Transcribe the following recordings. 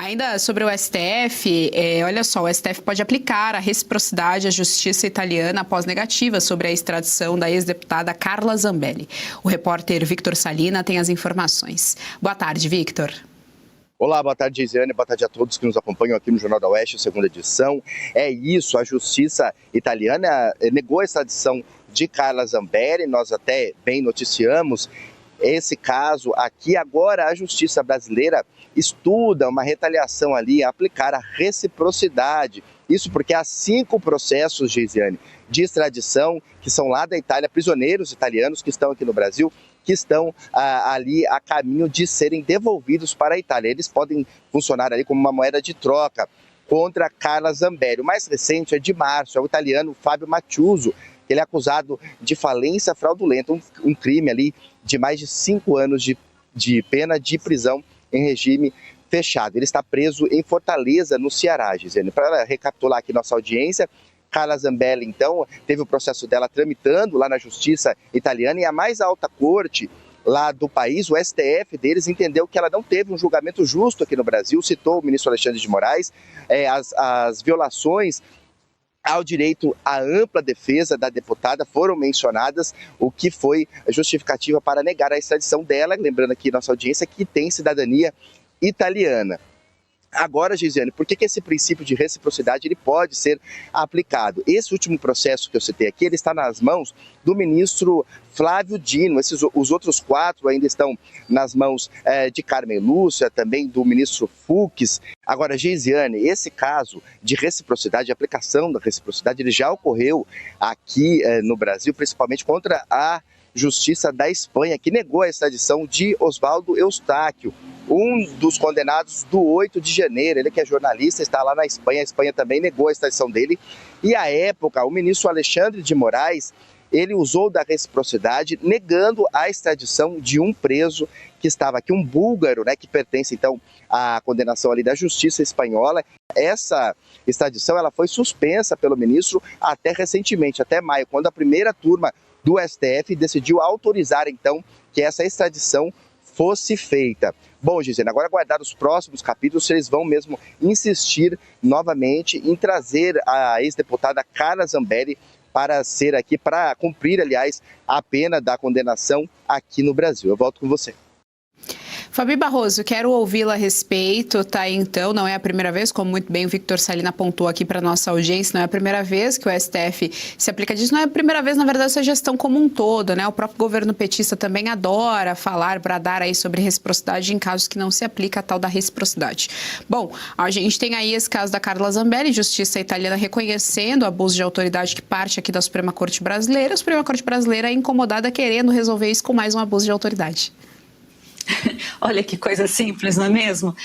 Ainda sobre o STF, olha só, o STF pode aplicar a reciprocidade à justiça italiana após negativa sobre a extradição da ex-deputada Carla Zambelli. O repórter Victor Salina tem as informações. Boa tarde, Victor. Olá, boa tarde, Geisiane, boa tarde a todos que nos acompanham aqui no Jornal da Oeste, segunda edição. É isso, a justiça italiana negou a extradição de Carla Zambelli, nós até bem noticiamos esse caso aqui. Agora a justiça brasileira estuda uma retaliação ali, aplicar a reciprocidade. Isso porque há 5 processos, Geisiane, de extradição que são lá da Itália, prisioneiros italianos que estão aqui no Brasil, que estão ali a caminho de serem devolvidos para a Itália. Eles podem funcionar ali como uma moeda de troca contra Carla Zambelli. O mais recente é de março, é o italiano Fábio Macciuso. Ele é acusado de falência fraudulenta, um crime ali de mais de 5 anos de pena de prisão em regime fechado. Ele está preso em Fortaleza, no Ceará, Gisele. Para recapitular aqui nossa audiência, Carla Zambelli, então, teve o processo dela tramitando lá na justiça italiana e a mais alta corte lá do país, o STF deles, entendeu que ela não teve um julgamento justo aqui no Brasil, citou o ministro Alexandre de Moraes, as violações ao direito à ampla defesa da deputada foram mencionadas, o que foi justificativa para negar a extradição dela, lembrando aqui nossa audiência que tem cidadania italiana. Agora, Geisiane, por que esse princípio de reciprocidade ele pode ser aplicado? Esse último processo que eu citei aqui, ele está nas mãos do ministro Flávio Dino. Os outros 4 ainda estão nas mãos de Carmen Lúcia, também do ministro Fux. Agora, Geisiane, esse caso de reciprocidade, de aplicação da reciprocidade, ele já ocorreu aqui no Brasil, principalmente contra a Justiça da Espanha, que negou a extradição de Oswaldo Eustáquio, um dos condenados do 8 de janeiro. Ele que é jornalista, está lá na Espanha, a Espanha também negou a extradição dele. E à época, o ministro Alexandre de Moraes, ele usou da reciprocidade, negando a extradição de um preso que estava aqui, um búlgaro, né, que pertence então à condenação ali da justiça espanhola. Essa extradição ela foi suspensa pelo ministro até recentemente, até maio, quando a primeira turma do STF decidiu autorizar então que essa extradição fosse feita. Bom, Gisele, agora aguardar os próximos capítulos, se eles vão mesmo insistir novamente em trazer a ex-deputada Carla Zambelli para ser aqui, para cumprir, aliás, a pena da condenação aqui no Brasil. Eu volto com você. Fabi Barroso, quero ouvi-la a respeito, tá? Então, não é a primeira vez, como muito bem o Victor Salina apontou aqui para nossa audiência, não é a primeira vez que o STF se aplica disso, não é a primeira vez, na verdade, essa gestão como um todo, né? O próprio governo petista também adora falar, bradar aí sobre reciprocidade em casos que não se aplica a tal da reciprocidade. Bom, a gente tem aí esse caso da Carla Zambelli, justiça italiana reconhecendo o abuso de autoridade que parte aqui da Suprema Corte Brasileira, a Suprema Corte Brasileira é incomodada querendo resolver isso com mais um abuso de autoridade. Olha que coisa simples, não é mesmo?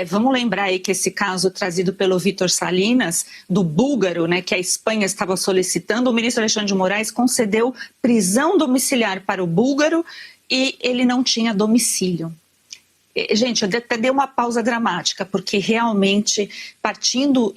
Vamos lembrar aí que esse caso trazido pelo Victor Salinas, do búlgaro, né, que a Espanha estava solicitando, o ministro Alexandre de Moraes concedeu prisão domiciliar para o búlgaro e ele não tinha domicílio. Gente, eu até dei uma pausa dramática, porque realmente partindo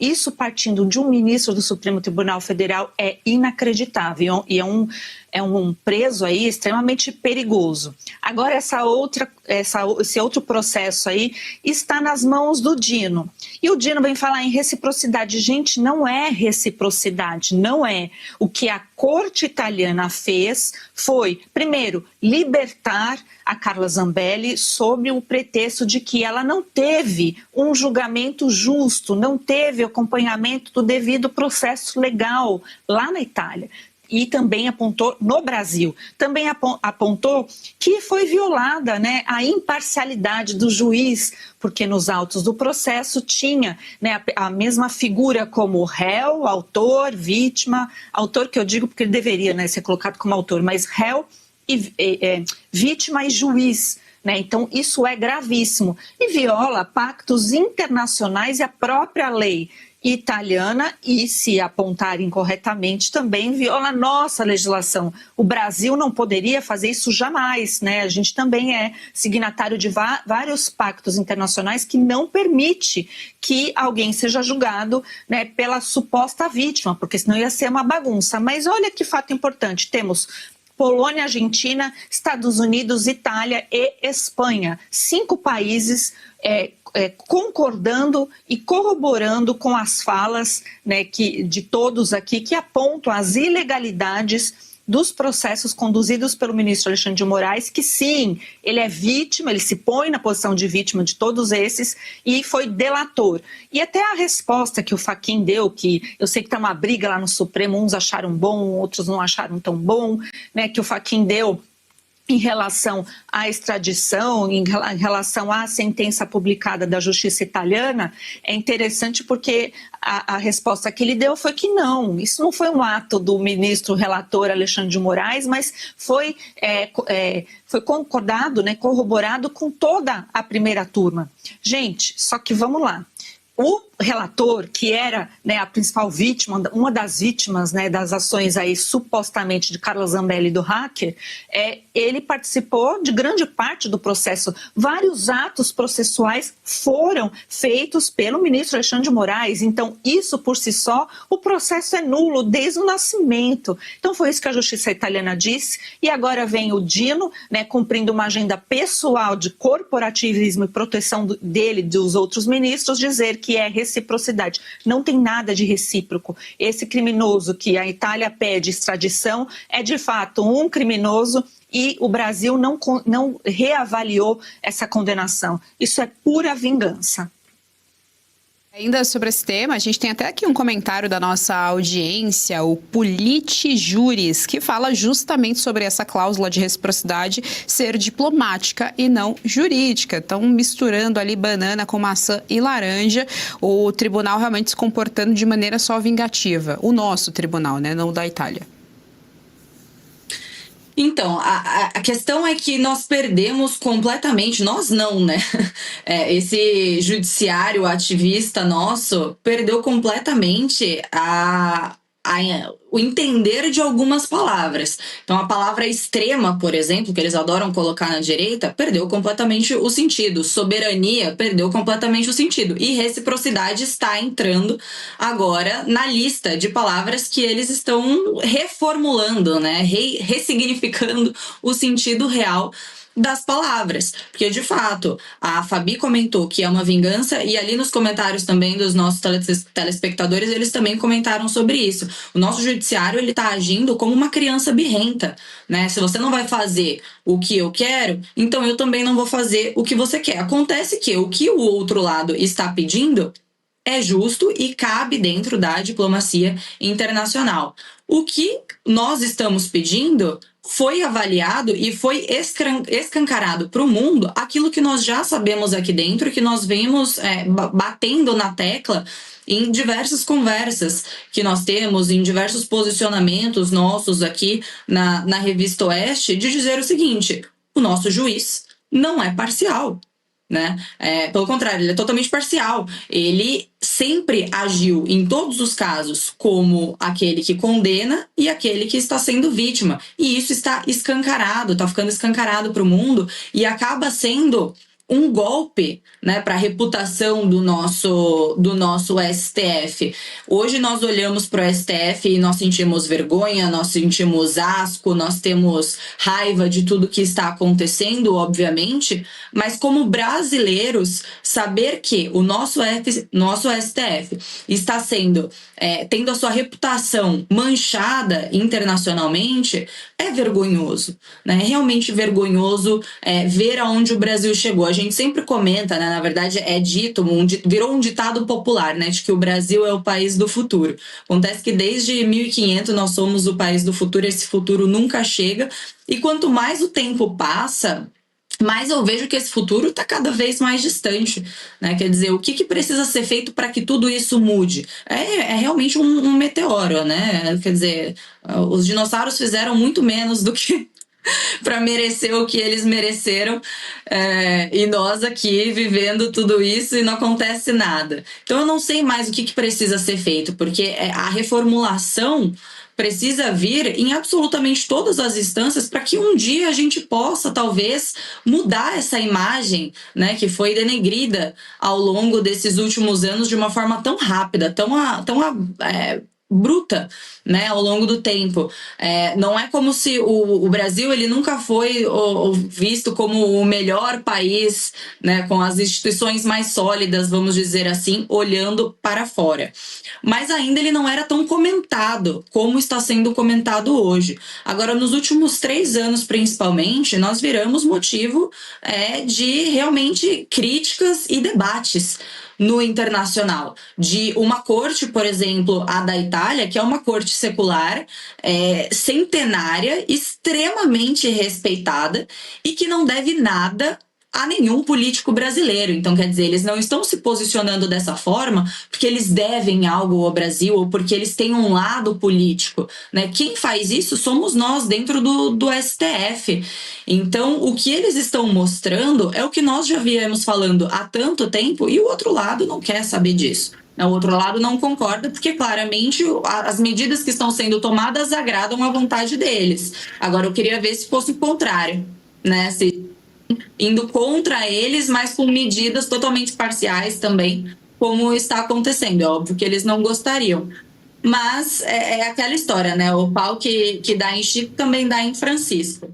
de um ministro do Supremo Tribunal Federal é inacreditável e é um preso aí extremamente perigoso. Agora esse outro processo aí está nas mãos do Dino. E o Dino vem falar em reciprocidade. Gente, não é reciprocidade, não é. O que a corte italiana fez foi, primeiro, libertar a Carla Zambelli sob o pretexto de que ela não teve um julgamento justo, não teve acompanhamento do devido processo legal lá na Itália. E também apontou no Brasil, também apontou que foi violada, né, a imparcialidade do juiz, porque nos autos do processo tinha, né, a mesma figura como réu, autor, vítima, autor que eu digo porque ele deveria, né, ser colocado como autor, mas réu, vítima e juiz. Né? Então, isso é gravíssimo e viola pactos internacionais e a própria lei italiana e, se apontar incorretamente, também viola a nossa legislação. O Brasil não poderia fazer isso jamais, né? A gente também é signatário de vários pactos internacionais que não permite que alguém seja julgado, né, pela suposta vítima, porque senão ia ser uma bagunça. Mas olha que fato importante, temos Polônia, Argentina, Estados Unidos, Itália e Espanha. 5 países concordando e corroborando com as falas, né, de todos aqui que apontam as ilegalidades dos processos conduzidos pelo ministro Alexandre de Moraes, que sim, ele é vítima, ele se põe na posição de vítima de todos esses e foi delator. E até a resposta que o Fachin deu, que eu sei que está uma briga lá no Supremo, uns acharam bom, outros não acharam tão bom, né, que o Fachin deu em relação à extradição, em relação à sentença publicada da Justiça italiana, é interessante porque a resposta que ele deu foi que não, isso não foi um ato do ministro relator Alexandre de Moraes, mas foi concordado, né, corroborado com toda a primeira turma. Gente, só que vamos lá. O relator, que era, né, a principal vítima, uma das vítimas, né, das ações aí supostamente de Carla Zambelli do hacker, ele participou de grande parte do processo. Vários atos processuais foram feitos pelo ministro Alexandre de Moraes. Então, isso por si só, o processo é nulo desde o nascimento. Então, foi isso que a justiça italiana disse. E agora vem o Dino, né, cumprindo uma agenda pessoal de corporativismo e proteção dele e dos outros ministros, dizer que é reciprocidade. Não tem nada de recíproco. Esse criminoso que a Itália pede extradição é de fato um criminoso e o Brasil não reavaliou essa condenação. Isso é pura vingança. Ainda sobre esse tema, a gente tem até aqui um comentário da nossa audiência, o Politijuris, que fala justamente sobre essa cláusula de reciprocidade ser diplomática e não jurídica. Estão misturando ali banana com maçã e laranja, o tribunal realmente se comportando de maneira só vingativa. O nosso tribunal, né, não o da Itália. Então, a questão é que nós perdemos completamente, nós não, né? Esse judiciário ativista nosso perdeu completamente o entender de algumas palavras. Então, a palavra extrema, por exemplo, que eles adoram colocar na direita, perdeu completamente o sentido. Soberania perdeu completamente o sentido. E reciprocidade está entrando agora na lista de palavras que eles estão reformulando, né? Ressignificando o sentido real das palavras, porque de fato a Fabi comentou que é uma vingança e ali nos comentários também dos nossos telespectadores eles também comentaram sobre isso. O nosso judiciário ele está agindo como uma criança birrenta, né? Se você não vai fazer o que eu quero, então eu também não vou fazer o que você quer. Acontece que o que o outro lado está pedindo é justo e cabe dentro da diplomacia internacional. O que nós estamos pedindo foi avaliado e foi escancarado para o mundo aquilo que nós já sabemos aqui dentro, que nós vemos batendo na tecla em diversas conversas que nós temos, em diversos posicionamentos nossos aqui na Revista Oeste, de dizer o seguinte: o nosso juiz não é parcial. Né? Pelo contrário, ele é totalmente parcial. Ele sempre agiu em todos os casos como aquele que condena e aquele que está sendo vítima. E isso está escancarado, está ficando escancarado para o mundo e acaba sendo um golpe, né, para a reputação do nosso STF. Hoje nós olhamos para o STF e nós sentimos vergonha, nós sentimos asco, nós temos raiva de tudo que está acontecendo, obviamente, mas como brasileiros, saber que o nosso STF está tendo a sua reputação manchada internacionalmente é vergonhoso, né? É realmente vergonhoso ver aonde o Brasil chegou. A gente sempre comenta, né? Na verdade é dito, virou um ditado popular, né? De que o Brasil é o país do futuro. Acontece que desde 1500 nós somos o país do futuro, esse futuro nunca chega, e quanto mais o tempo passa, mas eu vejo que esse futuro está cada vez mais distante, né? Quer dizer, o que precisa ser feito para que tudo isso mude? É realmente um meteoro, né? Quer dizer, os dinossauros fizeram muito menos do que para merecer o que eles mereceram, e nós aqui vivendo tudo isso e não acontece nada. Então eu não sei mais o que precisa ser feito, porque a reformulação precisa vir em absolutamente todas as instâncias para que um dia a gente possa, talvez, mudar essa imagem, né, que foi denegrida ao longo desses últimos anos de uma forma tão rápida, tão bruta, né, ao longo do tempo. Não é como se o Brasil ele nunca foi visto como o melhor país, né, com as instituições mais sólidas, vamos dizer assim, olhando para fora. Mas ainda ele não era tão comentado como está sendo comentado hoje. Agora, nos últimos 3 anos, principalmente, nós viramos motivo de realmente críticas e debates no internacional, de uma corte, por exemplo, a da Itália, que é uma corte secular, centenária, extremamente respeitada e que não deve nada a nenhum político brasileiro. Então, quer dizer, eles não estão se posicionando dessa forma porque eles devem algo ao Brasil ou porque eles têm um lado político, né? Quem faz isso somos nós dentro do STF. Então, o que eles estão mostrando é o que nós já viemos falando há tanto tempo e o outro lado não quer saber disso. O outro lado não concorda porque, claramente, as medidas que estão sendo tomadas agradam à vontade deles. Agora, eu queria ver se fosse o contrário, né? Se indo contra eles, mas com medidas totalmente parciais também, como está acontecendo. É óbvio que eles não gostariam. Mas é aquela história, né? O pau que dá em Chico também dá em Francisco.